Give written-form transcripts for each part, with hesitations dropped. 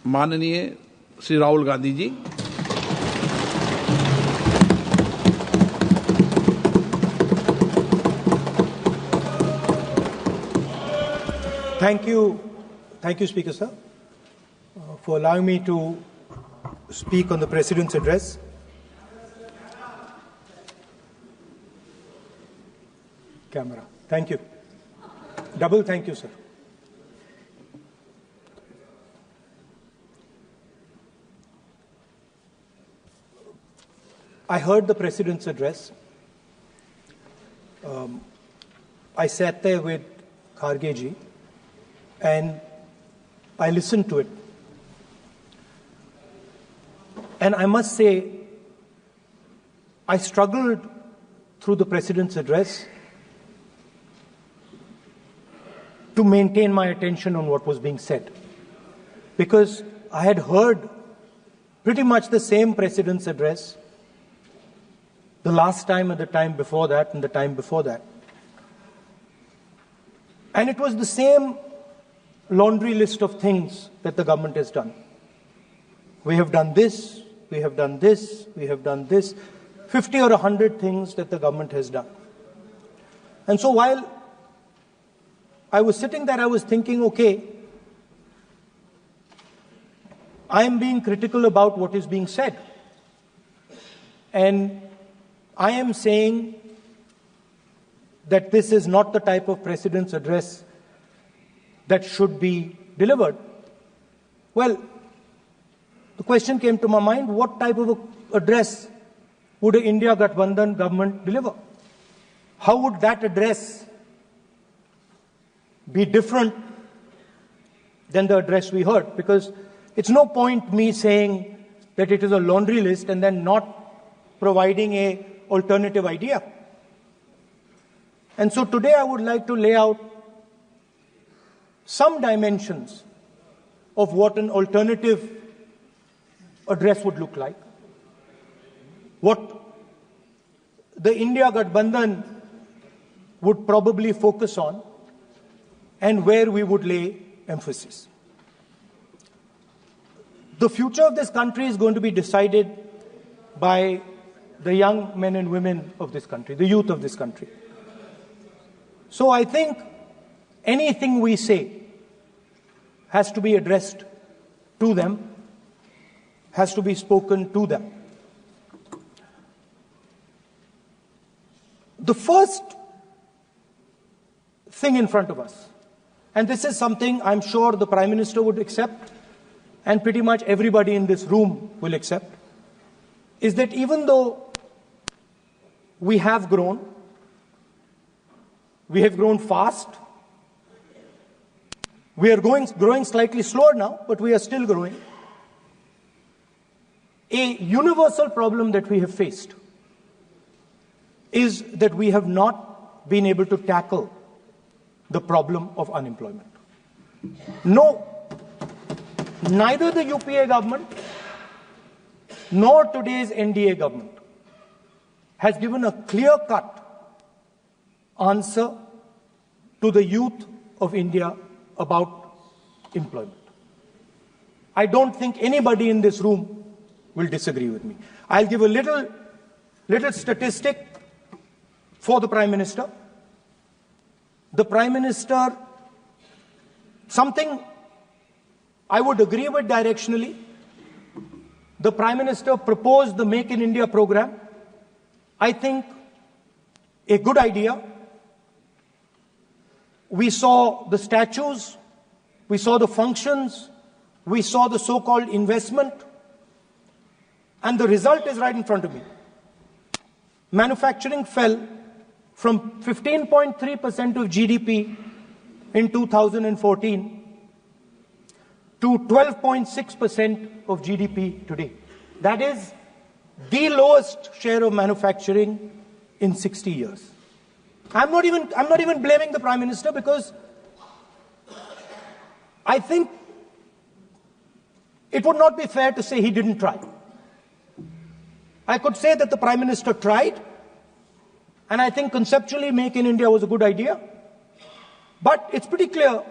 माननीय Shri Rahul Gandhi ji. Thank you, Speaker Sir, for allowing me to speak on the President's address. Camera. Thank you. Double thank you, sir. I heard the President's address. I sat there with Kharge ji and I listened to it. And I must say, I struggled through the President's address to maintain my attention on what was being said, because I had heard pretty much the same President's address the last time and the time before that and the time before that. And it was the same laundry list of things that the government has done. We have done this, we have done this, we have done this, 50 or 100 things that the government has done. And so while I was sitting there, I was thinking, okay, I am being critical about what is being said. And I am saying that this is not the type of President's address that should be delivered. Well, the question came to my mind, what type of address would an India Gathbandhan government deliver? How would that address be different than the address we heard? Because it's no point me saying that it is a laundry list and then not providing an alternative idea. And so today I would like to lay out some dimensions of what an alternative address would look like, what the India Gathbandhan would probably focus on, and where we would lay emphasis. The future of this country is going to be decided by the young men and women of this country, the youth of this country. So I think anything we say has to be addressed to them, has to be spoken to them. The first thing in front of us, and this is something I'm sure the Prime Minister would accept, and pretty much everybody in this room will accept, is that even though we have grown fast, we are growing slightly slower now, but we are still growing. A universal problem that we have faced is that we have not been able to tackle the problem of unemployment. No, neither the UPA government nor today's NDA government has given a clear-cut answer to the youth of India about employment. I don't think anybody in this room will disagree with me. I'll give a little statistic for the Prime Minister. The Prime Minister, something I would agree with directionally. The Prime Minister proposed the Make in India program. I think a good idea. We saw the statues, we saw the functions, we saw the so-called investment, and the result is right in front of me. Manufacturing fell from 15.3% of GDP in 2014 to 12.6% of GDP today. That is the lowest share of manufacturing in 60 years. I'm not even blaming the Prime Minister, because I think it would not be fair to say he didn't try. I could say that the Prime Minister tried, and I think conceptually Make in India was a good idea, but it's pretty clear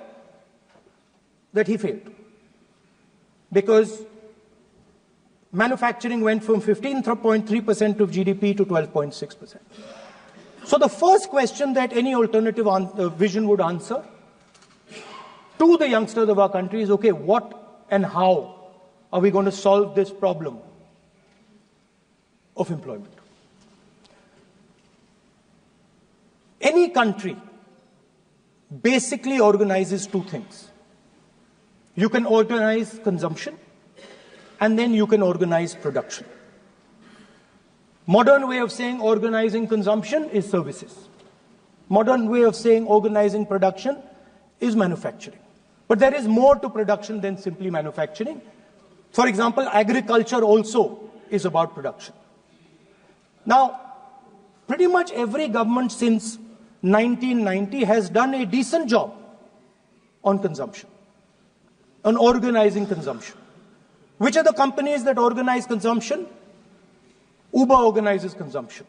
that he failed. because manufacturing went from 15.3% of GDP to 12.6%. So the first question that any alternative vision would answer to the youngsters of our country is, okay, what and how are we going to solve this problem of employment? Any country basically organizes two things. You can organize consumption, and then you can organize production. Modern way of saying organizing consumption is services. Modern way of saying organizing production is manufacturing. But there is more to production than simply manufacturing. For example, agriculture also is about production. Now, pretty much every government since 1990 has done a decent job on consumption, on organizing consumption. Which are the companies that organize consumption? Uber organizes consumption.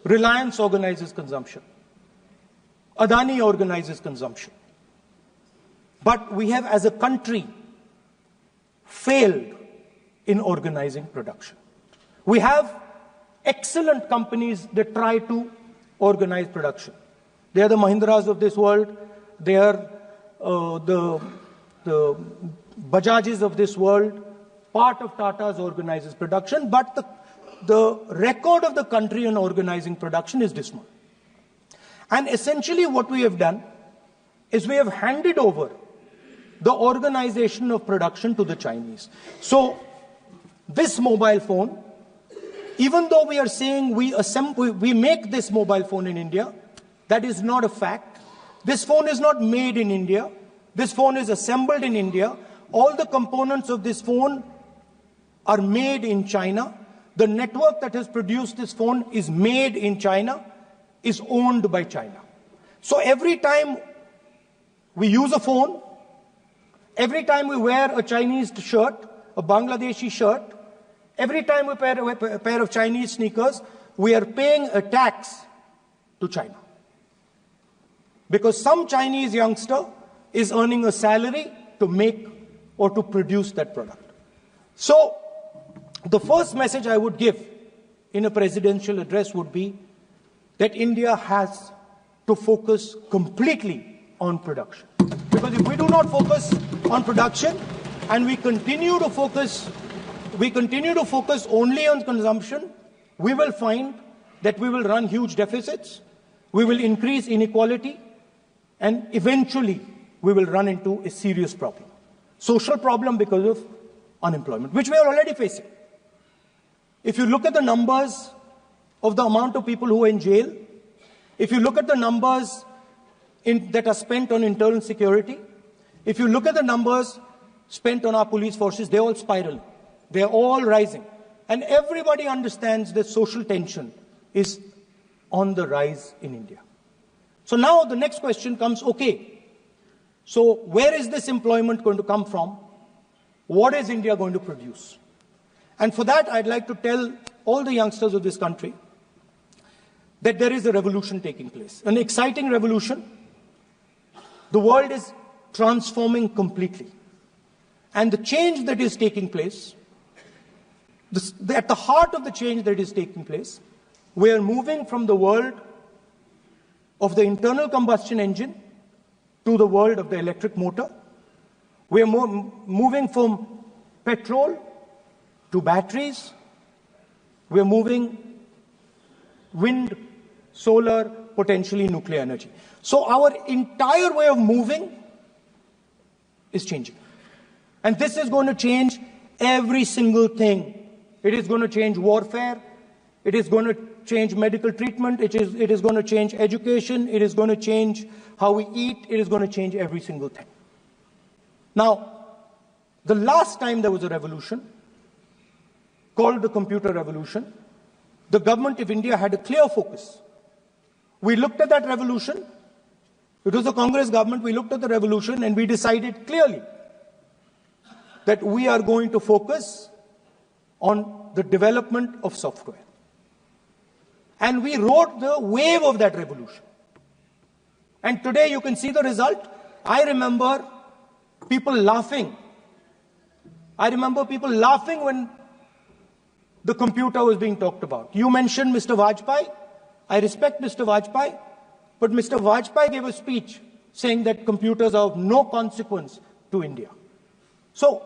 Reliance organizes consumption. Adani organizes consumption. But we have, as a country, failed in organizing production. We have excellent companies that try to organize production. They are the Mahindras of this world. They are the Bajajs of this world. Part of Tata's organizes production, but the record of the country on organizing production is dismal. And essentially what we have done is we have handed over the organization of production to the Chinese. So this mobile phone, even though we are saying we make this mobile phone in India, that is not a fact. This phone is not made in India. This phone is assembled in India. All the components of this phone are made in China. The network that has produced this phone is made in China, is owned by China. So every time we use a phone, every time we wear a Chinese shirt, a Bangladeshi shirt, every time we wear a pair of Chinese sneakers, we are paying a tax to China. Because some Chinese youngster is earning a salary to make or to produce that product. So the first message I would give in a presidential address would be that India has to focus completely on production. Because if we do not focus on production and we continue to focus only on consumption, we will find that we will run huge deficits, we will increase inequality, and eventually we will run into a serious problem. Social problem because of unemployment, which we are already facing. If you look at the numbers of the amount of people who are in jail, if you look at the numbers that are spent on internal security, if you look at the numbers spent on our police forces, they're all spiraling. They're all rising. And everybody understands that social tension is on the rise in India. So now the next question comes, okay, so where is this employment going to come from? What is India going to produce? And for that, I'd like to tell all the youngsters of this country that there is a revolution taking place, an exciting revolution. The world is transforming completely. And the change that is taking place, at the heart of the change that is taking place, we are moving from the world of the internal combustion engine to the world of the electric motor. We are moving from petrol to batteries. We are moving wind, solar, potentially nuclear energy. So our entire way of moving is changing. And this is going to change every single thing. It is going to change warfare. It is going to change medical treatment. It is going to change education. It is going to change how we eat. It is going to change every single thing. Now, the last time there was a revolution, called the computer revolution, the government of India had a clear focus. We looked at that revolution. It was the Congress government. We looked at the revolution and we decided clearly that we are going to focus on the development of software. And we rode the wave of that revolution. And today you can see the result. I remember people laughing I remember people laughing when the computer was being talked about. You mentioned Mr. Vajpayee. I respect Mr. Vajpayee, but Mr. Vajpayee gave a speech saying that computers are of no consequence to India. So,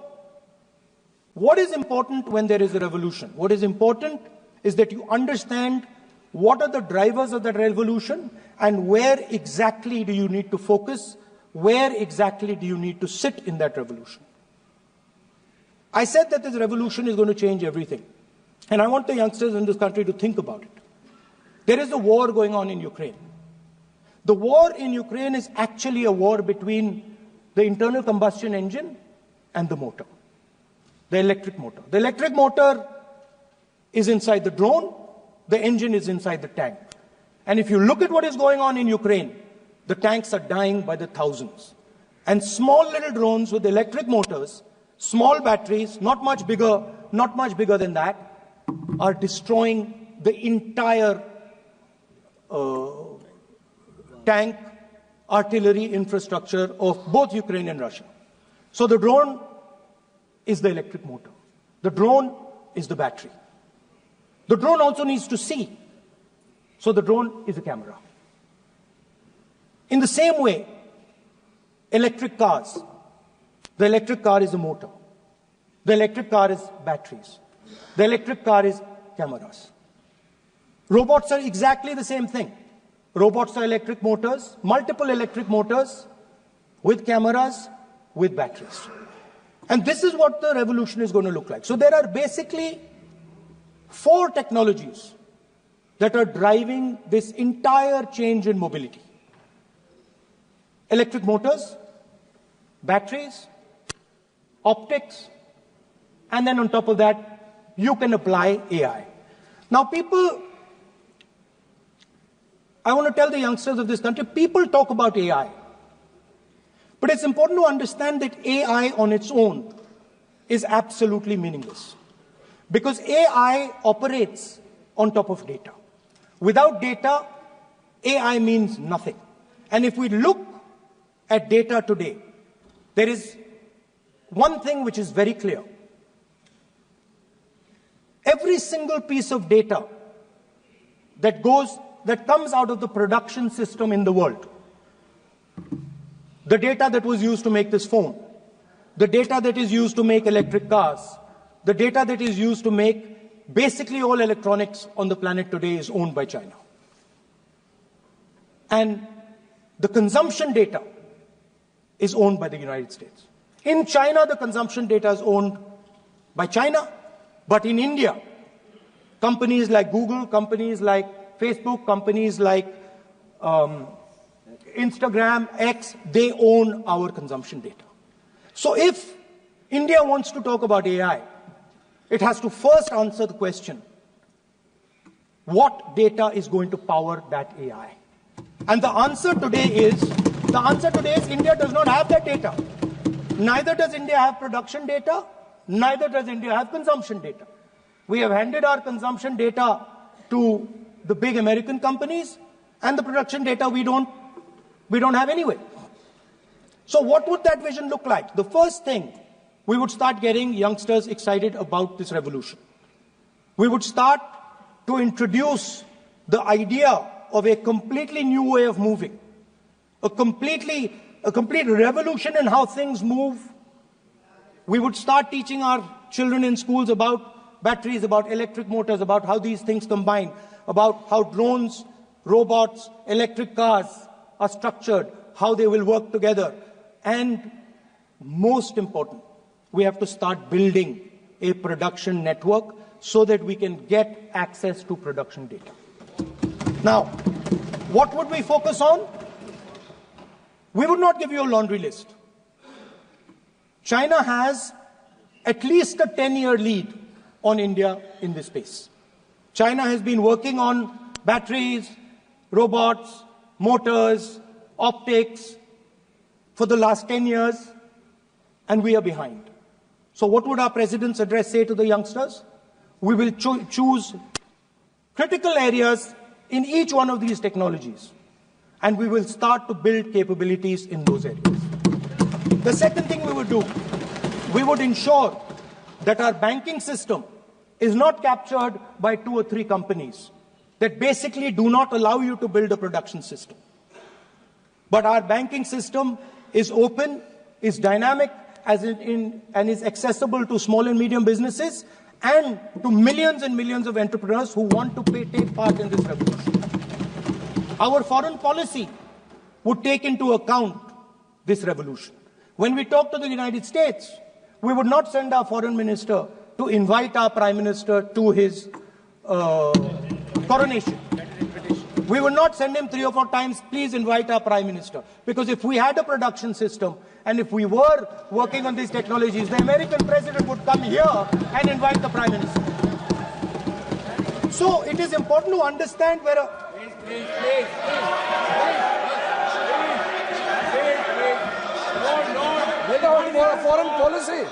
what is important when there is a revolution? What is important is that you understand what are the drivers of that revolution and where exactly do you need to focus, where exactly do you need to sit in that revolution. I said that this revolution is going to change everything. And I want the youngsters in this country to think about it. There is a war going on in Ukraine. The war in Ukraine is actually a war between the internal combustion engine and the motor, the electric motor. The electric motor is inside the drone, the engine is inside the tank. And if you look at what is going on in Ukraine, the tanks are dying by the thousands. And small little drones with electric motors, small batteries, not much bigger than that, are destroying the entire tank artillery infrastructure of both Ukraine and Russia. So the drone is the electric motor. The drone is the battery. The drone also needs to see. So the drone is a camera. In the same way, electric cars. The electric car is a motor. The electric car is batteries. The electric car is cameras. Robots are exactly the same thing. Robots are electric motors, multiple electric motors with cameras, with batteries. And this is what the revolution is going to look like. So there are basically 4 technologies that are driving this entire change in mobility. Electric motors, batteries, optics, and then on top of that, you can apply AI. Now I want to tell the youngsters of this country, people talk about AI. But it's important to understand that AI on its own is absolutely meaningless. Because AI operates on top of data. Without data, AI means nothing. And if we look at data today, there is one thing which is very clear. Every single piece of data that comes out of the production system in the world, the data that was used to make this phone, the data that is used to make electric cars, the data that is used to make basically all electronics on the planet today is owned by China. And the consumption data is owned by the United States. In China, the consumption data is owned by China, but in India, companies like Google, companies like Facebook, companies like Instagram, X, they own our consumption data. So if India wants to talk about AI, it has to first answer the question, what data is going to power that AI? And the answer today is India does not have that data. Neither does India have production data, neither does India have consumption data. We have handed our consumption data to the big American companies, and the production data we don't have anyway. So what would that vision look like? The first thing, we would start getting youngsters excited about this revolution. We would start to introduce the idea of a completely new way of moving, a complete revolution in how things move. We would start teaching our children in schools about batteries, about electric motors, about how these things combine, about how drones, robots, electric cars are structured, how they will work together. And most important, we have to start building a production network so that we can get access to production data. Now, what would we focus on? We would not give you a laundry list. China has at least a 10-year lead on India in this space. China has been working on batteries, robots, motors, optics for the last 10 years, and we are behind. So what would our president's address say to the youngsters? We will choose critical areas in each one of these technologies, and we will start to build capabilities in those areas. The second thing we would do, we would ensure that our banking system is not captured by 2 or 3 companies that basically do not allow you to build a production system. But our banking system is open, is dynamic, and is accessible to small and medium businesses and to millions and millions of entrepreneurs who want to take part in this revolution. Our foreign policy would take into account this revolution. When we talk to the United States, we would not send our foreign minister to invite our prime minister to his coronation. We would not send him 3 or 4 times, please invite our prime minister. Because if we had a production system and if we were working on these technologies, the American president would come here and invite the prime minister. So it is important to understand where foreign policy.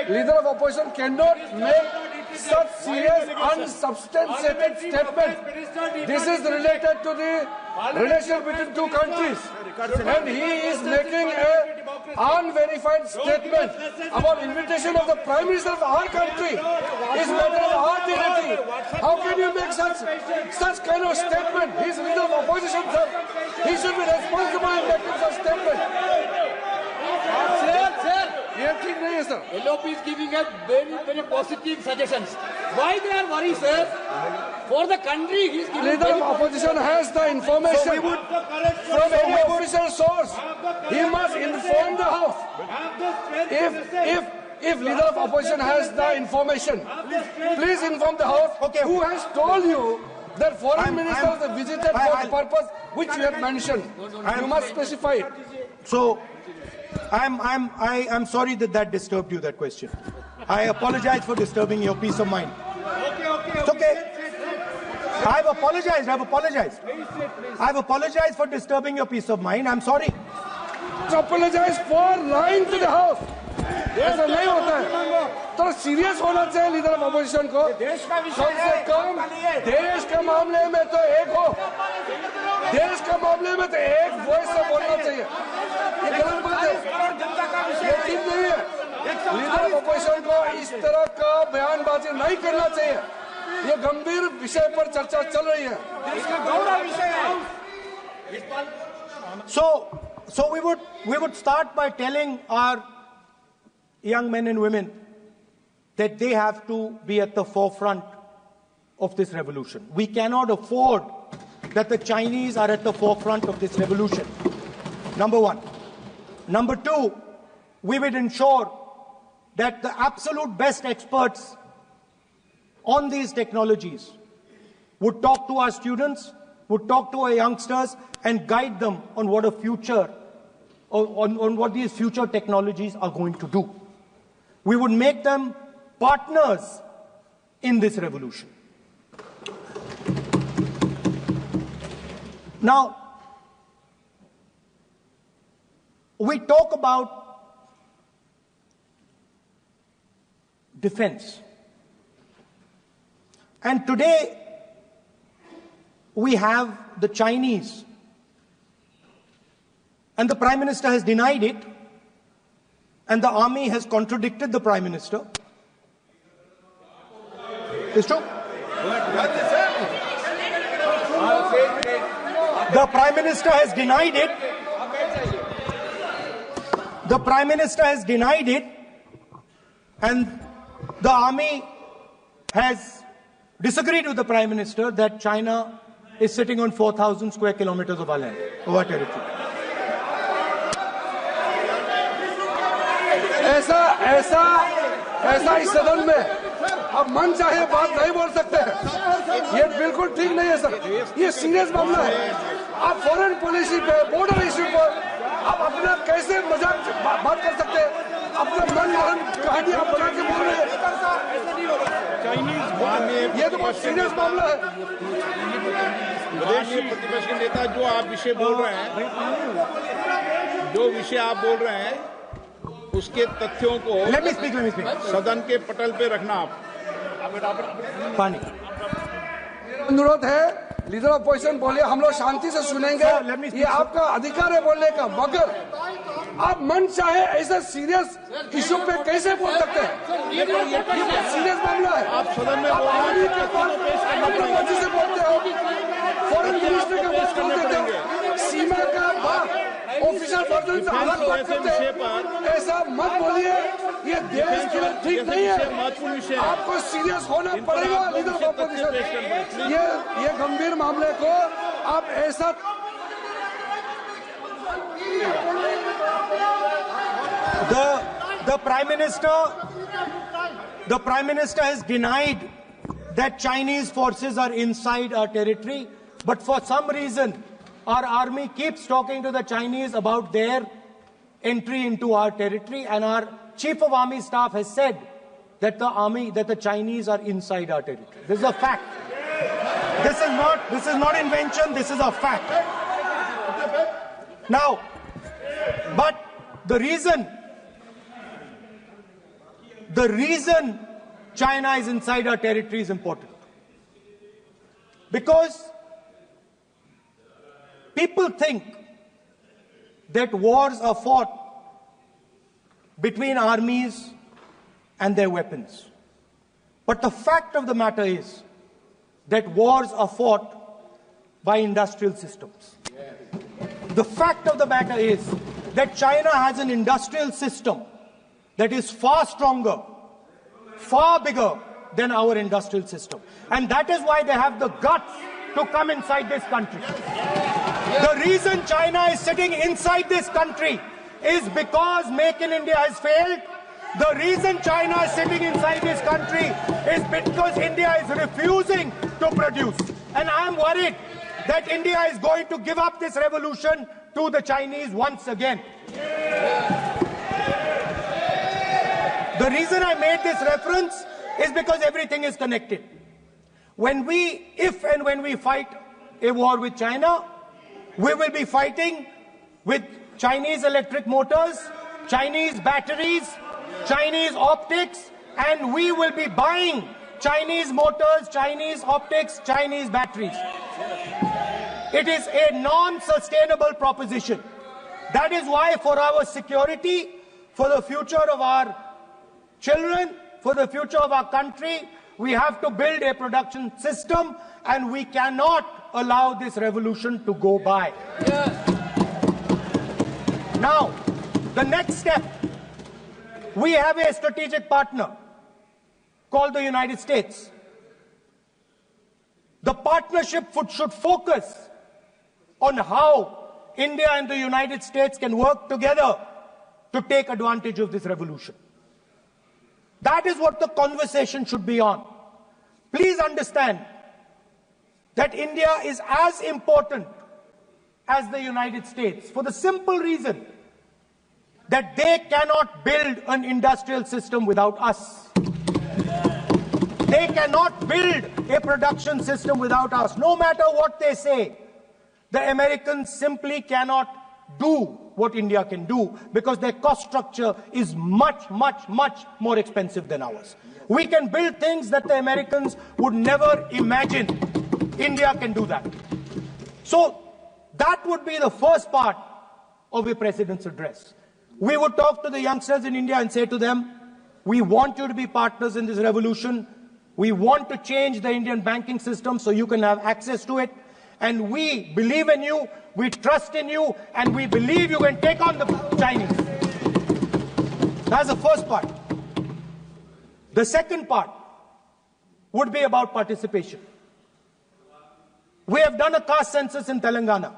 Leader of opposition cannot make such serious, unsubstantiated statement. This is related to the relation between 2 countries, and he is making an unverified statement about invitation of the Prime Minister of our country. Is matter of our dignity. How can you make such kind of statement? He is leader of opposition, sir. He should be responsible in making such statement. Sir, LOP is giving us very positive suggestions. Why they are worried, sir? For the country, he is giving. Leader of opposition has the information from any official source. He must inform the House. If leader of opposition has the information, please inform the House. Okay. Who has told you that foreign ministers visited for the purpose which you have mentioned? You must specify it. So, I'm sorry that disturbed you, that question. I apologize for disturbing your peace of mind. It's okay. I've apologized. I've apologized for disturbing your peace of mind. I'm sorry. Apologize for lying to the House. ऐसा नहीं होता है. तो serious होना चाहिए leader of opposition को. कम से कम देश के मामले में तो एक हो. देश के मामले में तो एक वॉइस से बोलना चाहिए. ये गलत बात है. ये ठीक नहीं है. लीडर ऑफ अपोजिशन को इस तरह का बयानबाजी नहीं करना चाहिए. ये गंभीर विषय पर चर्चा चल रही है. इसका गौरव विषय है. So we would start by telling our young men and women that they have to be at the forefront of this revolution. We cannot afford that the Chinese are at the forefront of this revolution. Number 1. Number 2, we would ensure that the absolute best experts on these technologies would talk to our students, would talk to our youngsters and guide them on what a future, on what these future technologies are going to do. We would make them partners in this revolution. Now, we talk about defense. And today, we have the Chinese. And the Prime Minister has denied it. And the army has contradicted the Prime Minister. It's true. The Prime Minister has denied it. The Prime Minister has denied it. And the army has disagreed with the Prime Minister that China is sitting on 4,000 square kilometers of our land, of our territory. ऐसा इस सदन में अब मन चाहे बात नहीं बोल सकते हैं. ये बिल्कुल ठीक नहीं है सर. ये सीरियस मामला है. आप फॉरेन पॉलिसी पे, बॉर्डर इश्यू पर आप अपना कैसे मजाक बात कर सकते हैं? अपना मन गढ़ंत कहानी आप बना के बोल रहे हैं. ये तो बहुत सीरियस मामला है. विदेशी प्रतिपक्ष के नेता जो आप विषय बोल रहे हैं, उसके तथ्यों को Let me speak. सदन के पटल पे रखना. आप पानी. अनुरोध है लीडर ऑफ पोजिशन बोलिए, हम लोग शांति से सुनेंगे, ये आपका अधिकार है बोलने का, मगर आप मन चाहे ऐसे सीरियस इशू पे कैसे बोल सकते हैं? ये सीरियस मामला है। आप सदन में बोल रहे हैं, मर्जी से बोलते हो, फॉरेन मिनिस्टर का बात बोल देते हो, सीमा का बात ऑफिशियल वर्जन से अलग बात करते हैं, ऐसा मत बोलिए, ये देश के लिए ठीक नहीं है। आपको सीरियस होना पड़ेगा लीडर ऑफ ऑपोजिशन। ये गंभीर मामले को आप ऐसा The Prime Minister has denied that Chinese forces are inside our territory, but for some reason our army keeps talking to the Chinese about their entry into our territory, and our Chief of Army Staff has said that the Chinese are inside our territory. This is a fact. This is not invention, this is a fact. Now, but the reason China is inside our territory is important. Because people think that wars are fought between armies and their weapons. But the fact of the matter is that wars are fought by industrial systems. The fact of the matter is that China has an industrial system that is far stronger, far bigger than our industrial system. And that is why they have the guts to come inside this country. The reason China is sitting inside this country is because Make in India has failed. The reason China is sitting inside this country is because India is refusing to produce. And I am worried that India is going to give up this revolution to the Chinese once again. The reason I made this reference is because everything is connected. If and when we fight a war with China, we will be fighting with Chinese electric motors, Chinese batteries, Chinese optics, and we will be buying Chinese motors, Chinese optics, Chinese batteries. It is a non-sustainable proposition. That is why for our security, for the future of our children, for the future of our country, we have to build a production system, and we cannot allow this revolution to go by. Now, the next step, we have a strategic partner called the United States. The partnership should focus on how India and the United States can work together to take advantage of this revolution. That is what the conversation should be on. Please understand that India is as important as the United States for the simple reason that they cannot build an industrial system without us. They cannot build a production system without us. No matter what they say, the Americans simply cannot do what India can do because their cost structure is much, much, much more expensive than ours. We can build things that the Americans would never imagine. India can do that. So that would be the first part of a president's address. We would talk to the youngsters in India and say to them, we want you to be partners in this revolution. We want to change the Indian banking system so you can have access to it. And we believe in you, we trust in you, and we believe you can take on the Chinese. That's the first part. The second part would be about participation. We have done a caste census in Telangana.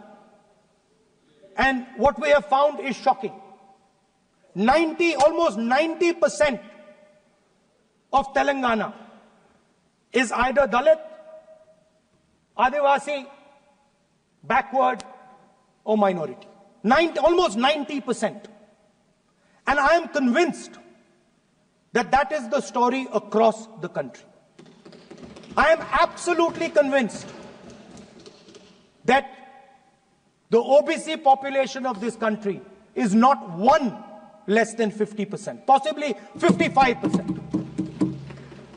And what we have found is shocking. Almost 90% of Telangana is either Dalit, Adivasi, backward, or minority. Almost 90%. And I am convinced that that is the story across the country. I am absolutely convinced that the OBC population of this country is not one less than 50%, possibly 55%.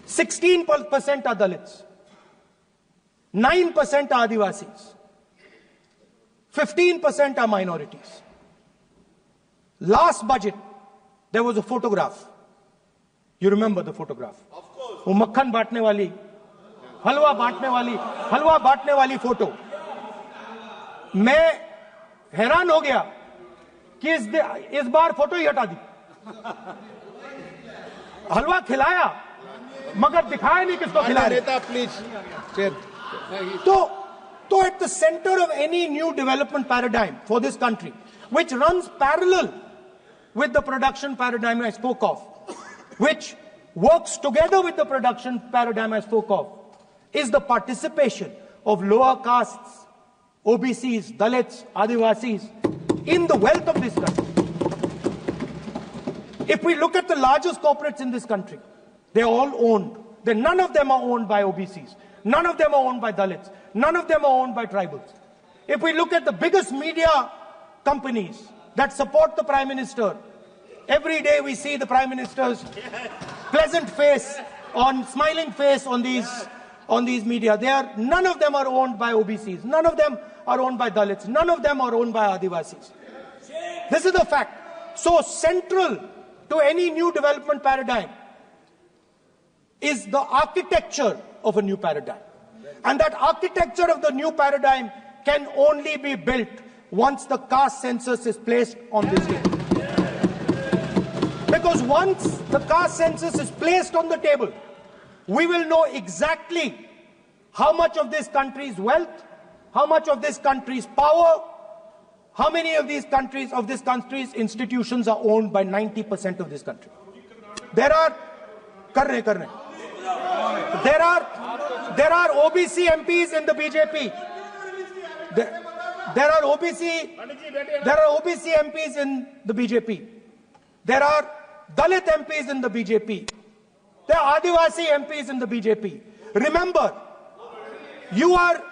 16% are Dalits. 9% are Adivasis. 15% are minorities. Last budget, there was a photograph. You remember the photograph? Of course. वो मक्खन बांटने वाली, हलवा बांटने वाली photo. मैं हैरान हो गया कि इस बार फोटो ही हटा दी. हलवा खिलाया मगर दिखाया नहीं किसको खिला रहे. Please. So at the center of any new development paradigm for this country, which runs parallel with the production paradigm I spoke of, which works together with the production paradigm I spoke of, is the participation of lower castes, OBCs, Dalits, Adivasis in the wealth of this country. If we look at the largest corporates in this country, they're all owned. None of them are owned by OBCs. None of them are owned by Dalits. None of them are owned by tribals. If we look at the biggest media companies that support the Prime Minister, every day we see the Prime Minister's pleasant face, smiling face on these media. None of them are owned by OBCs. None of them are owned by Dalits. None of them are owned by Adivasis. This is the fact. So central to any new development paradigm is the architecture of a new paradigm. And that architecture of the new paradigm can only be built once the caste census is placed on this table. Because once the caste census is placed on the table, we will know exactly how much of this country's wealth, how much of this country's power, how many of this country's institutions are owned by 90% of this country. There are OBC MPs in the BJP. There are OBC MPs in the BJP. There are Dalit MPs in the BJP. There are Adivasi MPs in the BJP. Remember, you are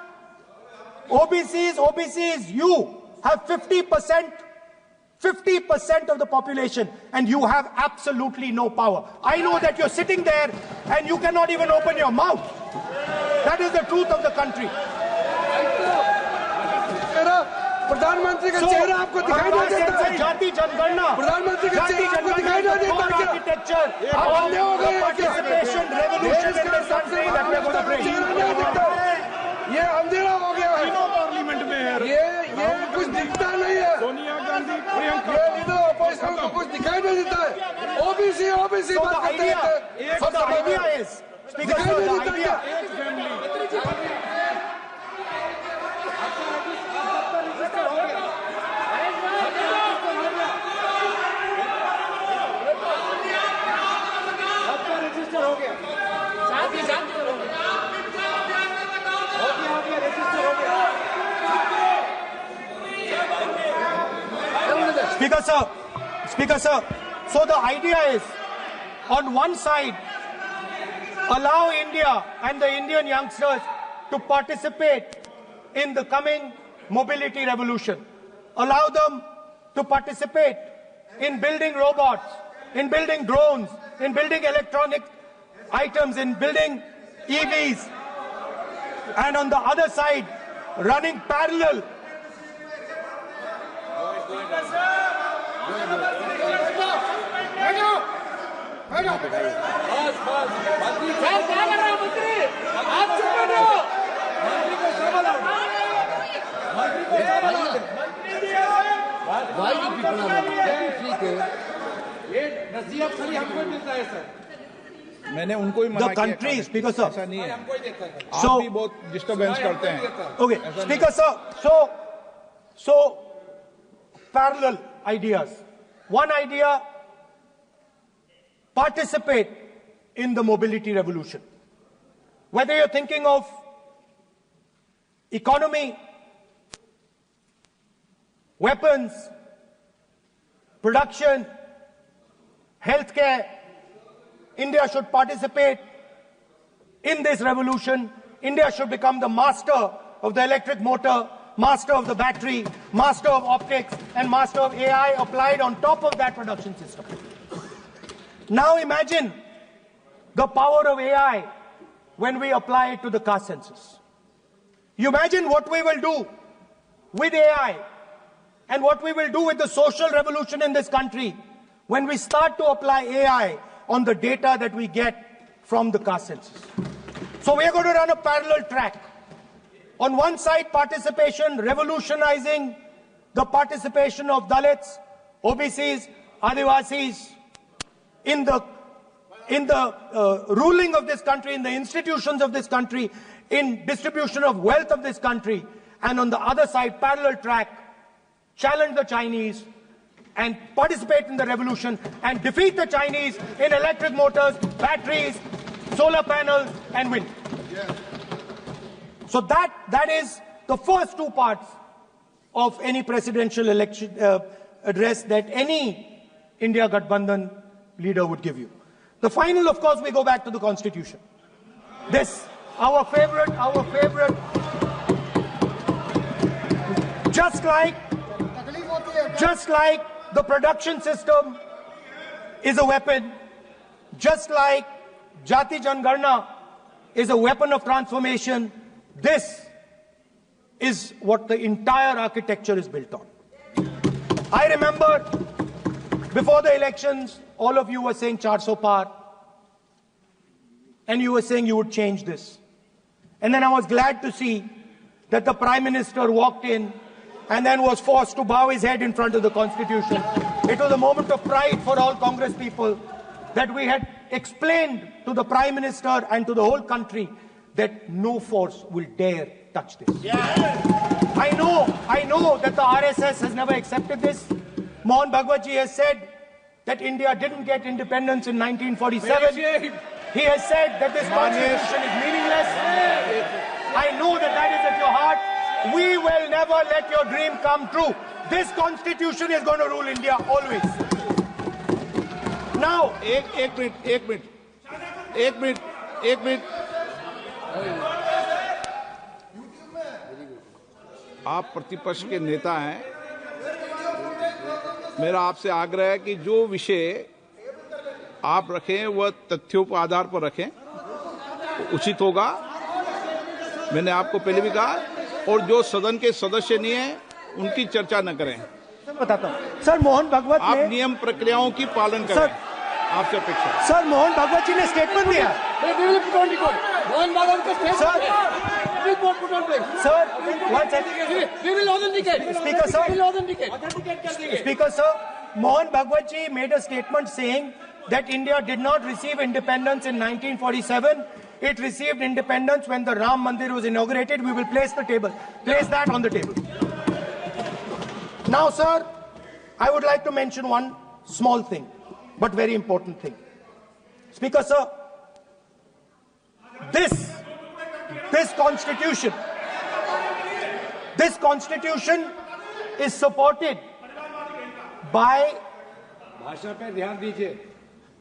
OBCs, you have 50% of the population and you have absolutely no power. I know that you're sitting there and you cannot even open your mouth. That is the truth of the country. प्रधानमंत्री का चेहरा आपको दिखाई नहीं देता है. जाति जनगणना, प्रधानमंत्री का चेहरा आपको दिखाई नहीं देता है. आर्किटेक्चर, अंधे हो गए participation, revolution in this country that we are going to bring. ये अंधेरा हो गया है. पार्लियामेंट में है. ये कुछ दिखता नहीं है. सोनिया गांधी, प्रियंका, ये लीडर ऑपोजिशन को कुछ दिखाई नहीं देता है. ओबीसी बात करते हैं. So the idea is, Speaker sir, the idea. Speaker sir, so the idea is, on one side, allow India and the Indian youngsters to participate in the coming mobility revolution. Allow them to participate in building robots, in building drones, in building electronic items, in building EVs. And on the other side, running parallel. मैंने उनको ही मना किया. The country, Speaker sir. ऐसा नहीं है. So आप भी बहुत डिस्टर्बेंस करते हैं. Okay, Speaker sir. So parallel ideas. One idea: participate in the mobility revolution. Whether you're thinking of economy, weapons, production, healthcare, India should participate in this revolution. India should become the master of the electric motor, master of the battery, master of optics, and master of AI applied on top of that production system. Now imagine the power of AI when we apply it to the caste census. You imagine what we will do with AI and what we will do with the social revolution in this country when we start to apply AI on the data that we get from the car census. So we are going to run a parallel track. On one side, participation, revolutionizing the participation of Dalits, OBCs, Adivasis in the ruling of this country, in the institutions of this country, in distribution of wealth of this country. And on the other side, parallel track, challenge the Chinese and participate in the revolution and defeat the Chinese in electric motors, batteries, solar panels and wind. So that is the first two parts of any presidential election address that any India Gathbandhan leader would give you. The final, of course, we go back to the Constitution. This, our favorite, just like the production system is a weapon, just like Jati Jangarna is a weapon of transformation, this is what the entire architecture is built on. I remember before the elections, all of you were saying 400 par, and you were saying you would change this. And then I was glad to see that the Prime Minister walked in and then was forced to bow his head in front of the Constitution. It was a moment of pride for all Congress people that we had explained to the Prime Minister and to the whole country that no force will dare touch this. I know that the RSS has never accepted this. Mohan Bhagwatji has said that India didn't get independence in 1947. He has said that this constitution is meaningless. I know that that is at your heart. We will never let your dream come true. This constitution is going to rule India always. Now, एक minute आप प्रतिपक्ष के नेता हैं, मेरा आपसे आग्रह है कि जो विषय आप रखें वह तथ्यों पर आधार पर रखें, उचित होगा। मैंने आपको पहले भी कहा, और जो सदन के सदस्य नहीं हैं उनकी चर्चा न करें। बताता हूं सर, मोहन भागवत आप नियम प्रक्रियाओं की पालन करें, आपसे अपेक्षा। सर, मोहन भागवत जी ने स्टेटमेंट दिया। मोहन भागवत का statement Sir, one second. We will authenticate. Speaker, sir. We will authenticate. Speaker, sir, Mohan Bhagwat ji made a statement saying that India did not receive independence in 1947. It received independence when the Ram Mandir was inaugurated. We will place that on the table. Now, sir, I would like to mention one small thing, but very important thing. Speaker, sir, this constitution is supported by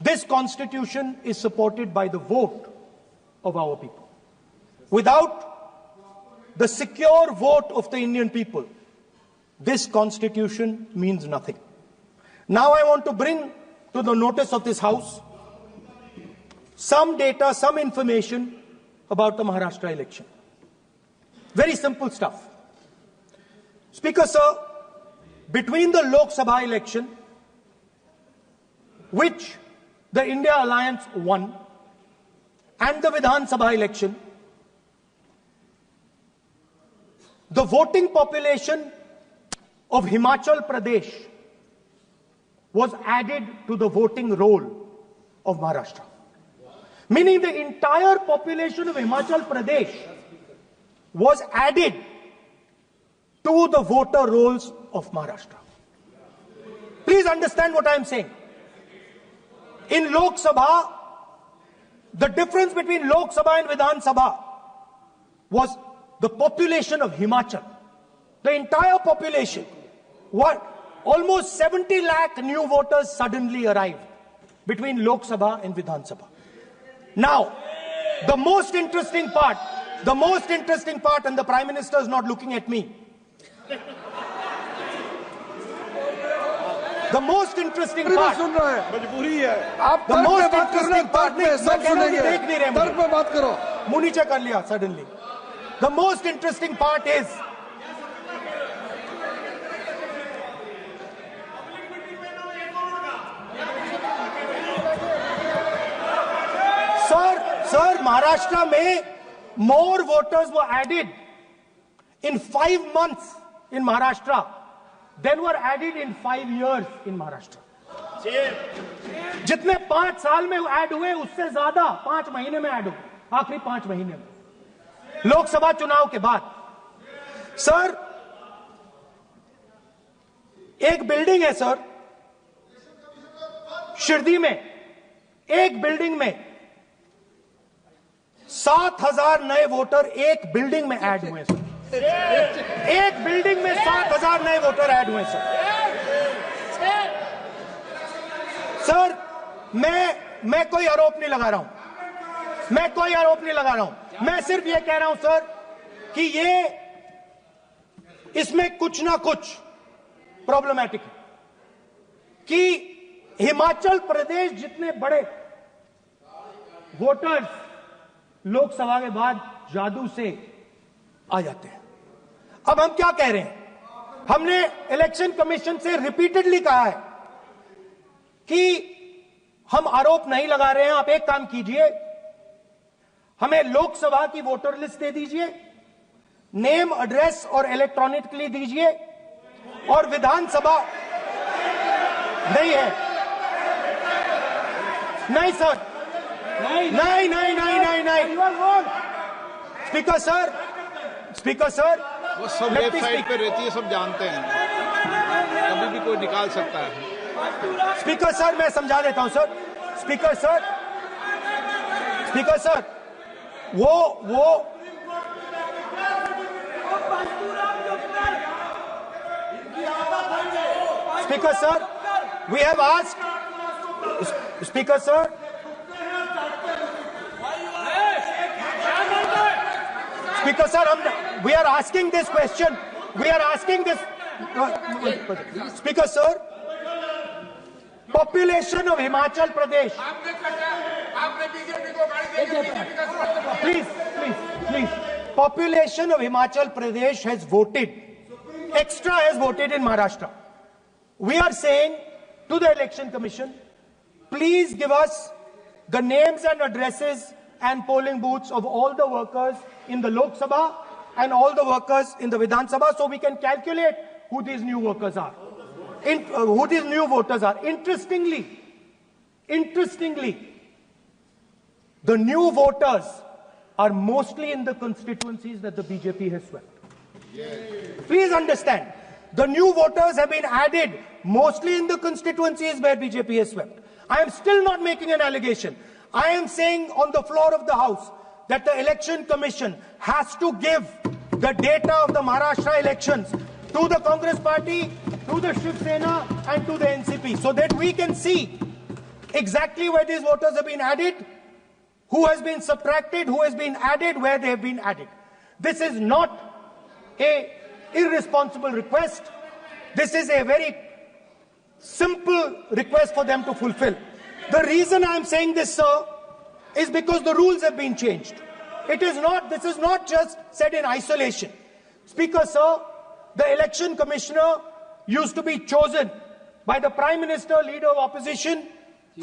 this constitution is supported by the vote of our people. Without the secure vote of the Indian people, this constitution means nothing. Now I want to bring to the notice of this House some data, some information about the Maharashtra election. Very simple stuff. Speaker, sir, between the Lok Sabha election, which the India Alliance won, and the Vidhan Sabha election, the voting population of Himachal Pradesh was added to the voting roll of Maharashtra. Meaning the entire population of Himachal Pradesh was added to the voter rolls of Maharashtra. Please understand what I am saying. In Lok Sabha, the difference between Lok Sabha and Vidhan Sabha was the population of Himachal. The entire population. Almost 70 lakh new voters suddenly arrived between Lok Sabha and Vidhan Sabha. Now, the most interesting part, and the Prime Minister is not looking at me. The most interesting part, मुंह नीचे कर लिया suddenly. the most interesting part is, Sir, Maharashtra mein more voters were added in 5 months in Maharashtra than were added in 5 years in Maharashtra. जितने 5 साल में add हुए उससे ज्यादा 5 महीने में ऐड हुए, आखिरी 5 महीने में लोकसभा चुनाव के बाद। सर, एक बिल्डिंग है सर शिरडी में, एक बिल्डिंग में 7,000 नए वोटर एक बिल्डिंग में ऐड हुए सर। एक बिल्डिंग में 7,000 नए वोटर ऐड हुए सर। सर, मैं कोई आरोप नहीं लगा रहा हूं, मैं कोई आरोप नहीं लगा रहा हूं, मैं सिर्फ ये कह रहा हूं सर कि ये इसमें कुछ ना कुछ प्रॉब्लमैटिक है कि हिमाचल प्रदेश जितने बड़े वोटर्स लोकसभा के बाद जादू से आ जाते हैं। अब हम क्या कह रहे हैं, हमने इलेक्शन कमीशन से रिपीटेडली कहा है कि हम आरोप नहीं लगा रहे हैं, आप एक काम कीजिए, हमें लोकसभा की वोटर लिस्ट दे दीजिए, नेम एड्रेस और इलेक्ट्रॉनिकली दीजिए, और विधानसभा नहीं है। नहीं सर, नहीं नहीं नहीं नहीं नहीं नहीं स्पीकर सर वो सब वेबसाइट पे रहती है, सब जानते हैं, कभी भी कोई निकाल सकता है। स्पीकर सर, मैं समझा देता हूं सर। स्पीकर सर, वो speaker sir, we have asked, speaker sir, Speaker sir, we are asking this question. We are asking this. Speaker sir, population of Himachal Pradesh. Please. Population of Himachal Pradesh has voted. Extra has voted in Maharashtra. We are saying to the Election Commission, please give us the names and addresses and polling booths of all the workers in the Lok Sabha and all the workers in the Vidhan Sabha, so we can calculate who these new workers are, who these new voters are. Interestingly, the new voters are mostly in the constituencies that the BJP has swept. Please understand, the new voters have been added mostly in the constituencies where BJP has swept. I am still not making an allegation. I am saying on the floor of the House that the Election Commission has to give the data of the Maharashtra elections to the Congress Party, to the Shiv Sena and to the NCP, so that we can see exactly where these voters have been added, who has been subtracted, who has been added, where they have been added. This is not an irresponsible request. This is a very simple request for them to fulfill. The reason I am saying this, sir, is because the rules have been changed. This is not just said in isolation. Speaker, sir, the election commissioner used to be chosen by the Prime Minister, Leader of Opposition,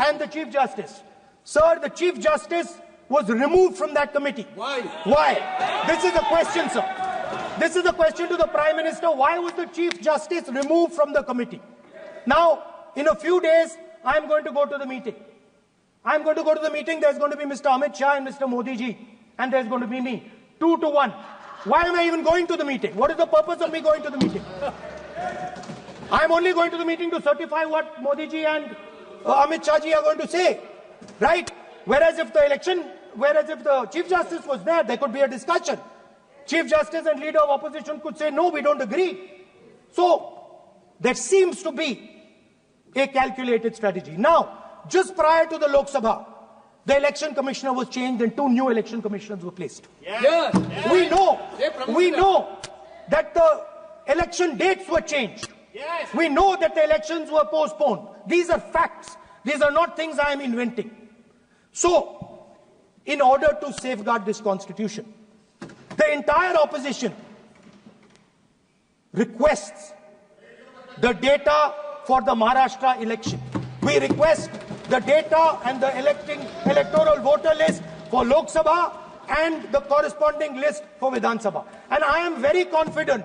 and the Chief Justice. Sir, the Chief Justice was removed from that committee. Why? Why? This is a question, sir. This is a question to the Prime Minister. Why was the Chief Justice removed from the committee? Now, in a few days, I am going to go to the meeting. I'm going to go to the meeting. There's going to be Mr. Amit Shah and Mr. Modi ji. And there's going to be me. 2 to 1. Why am I even going to the meeting? What is the purpose of me going to the meeting? I'm only going to the meeting to certify what Modi ji and Amit Shah ji are going to say. Right? Whereas if the Chief Justice was there could be a discussion. Chief Justice and Leader of Opposition could say, no, we don't agree. So, there seems to be a calculated strategy. Now, just prior to the Lok Sabha, the election commissioner was changed and 2 new election commissioners were placed. Yes. We know that the election dates were changed. Yes. We know that the elections were postponed. These are facts. These are not things I am inventing. So, in order to safeguard this constitution The entire opposition requests the data for the Maharashtra election. We request the data and the electoral voter list for Lok Sabha and the corresponding list for Vidhan Sabha. And I am very confident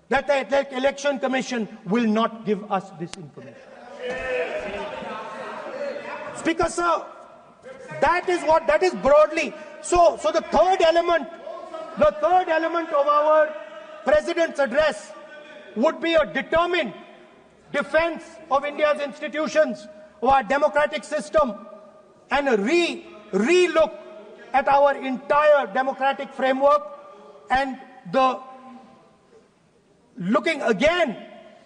that the Election Commission will not give us this information. Speaker sir, that is broadly. So the third element of our President's address would be a determined defense of India's institutions, of our democratic system, and a re-look at our entire democratic framework, and the looking again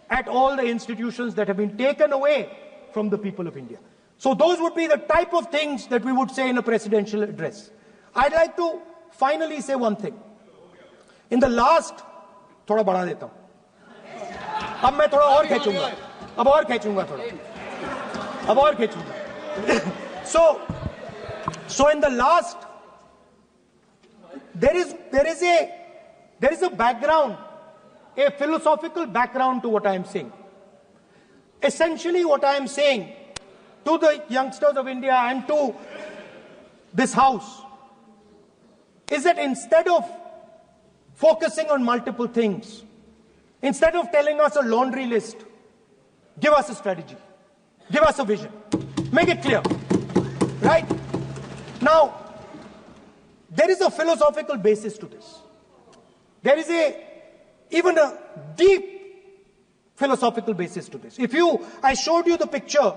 at all the institutions that have been taken away from the people of India. So those would be the type of things that we would say in a presidential address. I'd like to finally say one thing. In the last, थोड़ा बढ़ा देता हूँ. अब मैं थोड़ा और खींचूंगा. अब और खींचूंगा थोड़ा. अब और खींचूंगा. So in the last, there is a background, a philosophical background to what I am saying. Essentially, what I am saying to the youngsters of India and to this house is that instead of focusing on multiple things, instead of telling us a laundry list, give us a strategy, give us a vision, make it clear, right? Now, there is a philosophical basis to this. There is even a deep philosophical basis to this. I showed you the picture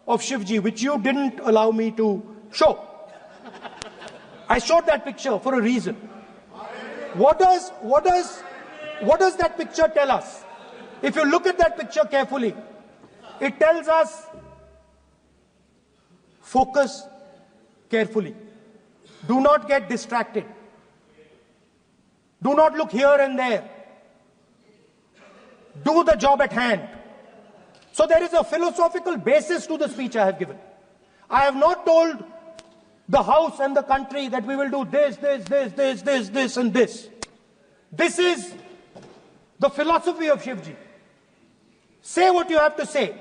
of Shivji, which you didn't allow me to show. I showed that picture for a reason. What does that picture tell us? If you look at that picture carefully, it tells us focus carefully. Do not get distracted. Do not look here and there. Do the job at hand. So there is a philosophical basis to the speech I have given. I have not told the House and the country that we will do this, and this. This is the philosophy of Shivji. Say what you have to say,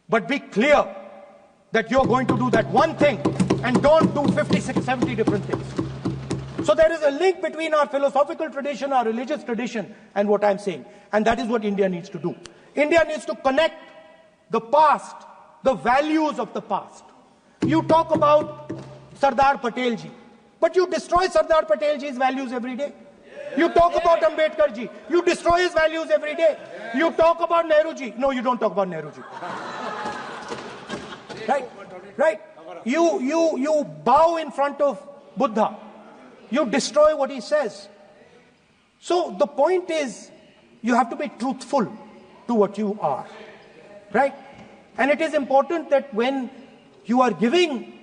but be clear that you're going to do that one thing and don't do 56, 70 different things. So there is a link between our philosophical tradition, our religious tradition, and what I'm saying. And that is what India needs to do. India needs to connect the past, the values of the past. You talk about Sardar Patel ji, but you destroy Sardar Patel ji's values every day. You talk about Ambedkar ji, you destroy his values every day. You talk about Nehru ji. No, you don't talk about Nehru ji. Right? You bow in front of Buddha. You destroy what he says. So the point is, you have to be truthful to what you are. Right? And it is important that when you are giving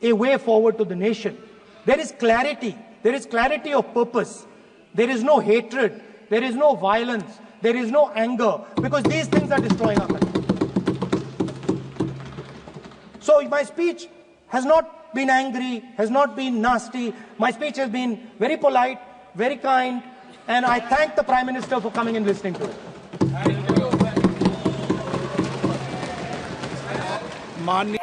a way forward to the nation, there is clarity. There is clarity of purpose. There is no hatred. There is no violence. There is no anger. Because these things are destroying our country. So my speech has not been angry, has not been nasty. My speech has been very polite, very kind. And I thank the Prime Minister for coming and listening to it. माननीय